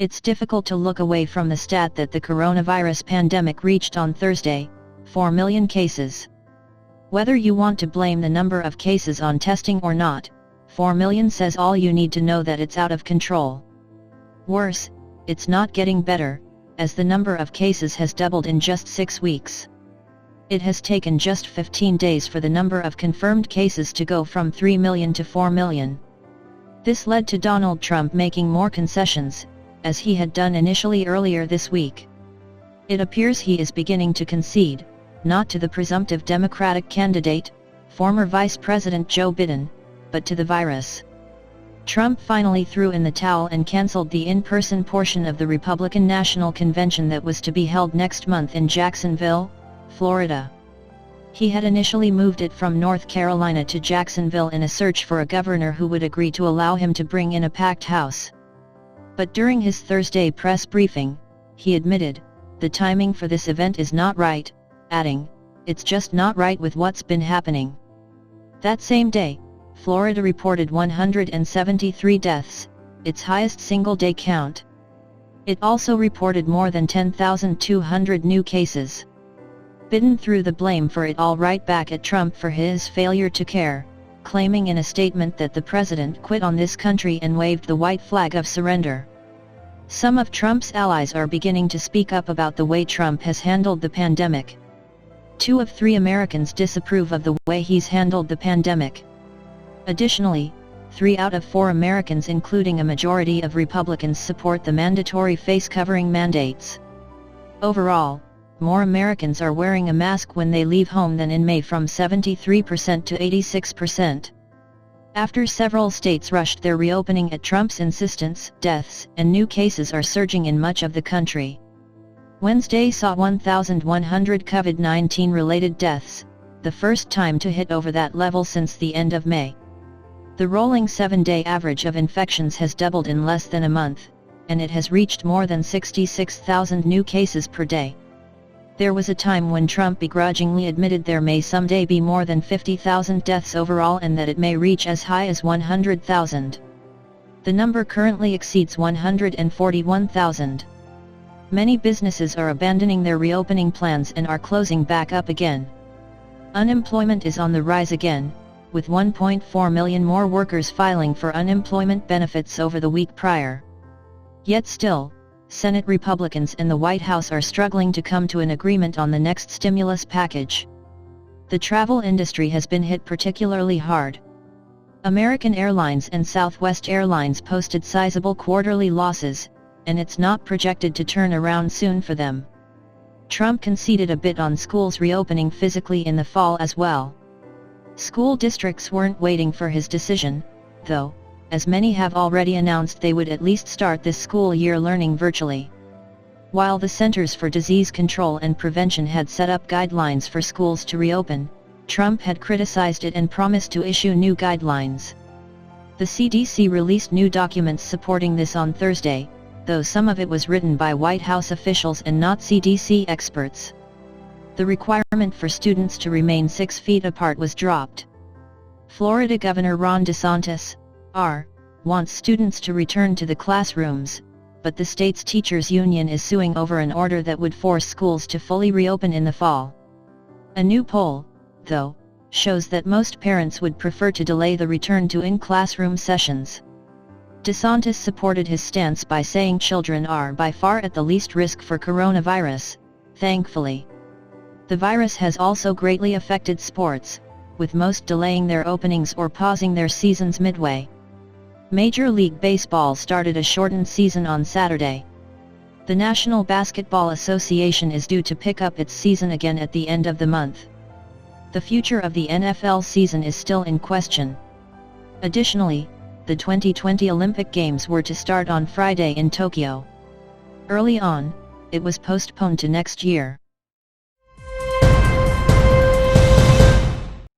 It's difficult to look away from the stat that the coronavirus pandemic reached on Thursday, 4 million cases. Whether you want to blame the number of cases on testing or not, 4 million says all you need to know that it's out of control. Worse, it's not getting better, as the number of cases has doubled in just 6 weeks. It has taken just 15 days for the number of confirmed cases to go from 3 million to 4 million. This led to Donald Trump making more concessions, as he had done initially earlier this week. It appears he is beginning to concede, not to the presumptive Democratic candidate, former Vice President Joe Biden, but to the virus. Trump finally threw in the towel and canceled the in-person portion of the Republican National Convention that was to be held next month in Jacksonville, Florida. He had initially moved it from North Carolina to Jacksonville in a search for a governor who would agree to allow him to bring in a packed house. But during his Thursday press briefing, he admitted, "The timing for this event is not right," adding, "It's just not right with what's been happening." That same day, Florida reported 173 deaths, its highest single-day count. It also reported more than 10,200 new cases. Biden threw the blame for it all right back at Trump for his failure to care, claiming in a statement that the president quit on this country and waved the white flag of surrender. Some of Trump's allies are beginning to speak up about the way Trump has handled the pandemic. 2 of 3 Americans disapprove of the way he's handled the pandemic. Additionally, 3 out of 4 Americans, including a majority of Republicans, support the mandatory face covering mandates. Overall, more Americans are wearing a mask when they leave home than in May, from 73% to 86%. After several states rushed their reopening at Trump's insistence, deaths and new cases are surging in much of the country. Wednesday saw 1,100 COVID-19 related deaths, the first time to hit over that level since the end of May. The rolling 7-day average of infections has doubled in less than a month, and it has reached more than 66,000 new cases per day. There was a time when Trump begrudgingly admitted there may someday be more than 50,000 deaths overall and that it may reach as high as 100,000. The number currently exceeds 141,000. Many businesses are abandoning their reopening plans and are closing back up again. Unemployment is on the rise again, with 1.4 million more workers filing for unemployment benefits over the week prior. Yet still, Senate Republicans and the White House are struggling to come to an agreement on the next stimulus package. The travel industry has been hit particularly hard. American Airlines and Southwest Airlines posted sizable quarterly losses, and it's not projected to turn around soon for them. Trump conceded a bit on schools reopening physically in the fall as well. School districts weren't waiting for his decision, though, as many have already announced they would at least start this school year learning virtually. While the Centers for Disease Control and Prevention had set up guidelines for schools to reopen, Trump had criticized it and promised to issue new guidelines. The CDC released new documents supporting this on Thursday, though some of it was written by White House officials and not CDC experts. The requirement for students to remain 6 feet apart was dropped. Florida Governor Ron DeSantis, R., wants students to return to the classrooms, but the state's teachers' union is suing over an order that would force schools to fully reopen in the fall. A new poll, though, shows that most parents would prefer to delay the return to in-classroom sessions. DeSantis supported his stance by saying children are by far at the least risk for coronavirus, thankfully. The virus has also greatly affected sports, with most delaying their openings or pausing their seasons midway. Major League Baseball started a shortened season on Saturday. The National Basketball Association is due to pick up its season again at the end of the month. The future of the NFL season is still in question. Additionally, the 2020 Olympic Games were to start on Friday in Tokyo. Early on, it was postponed to next year.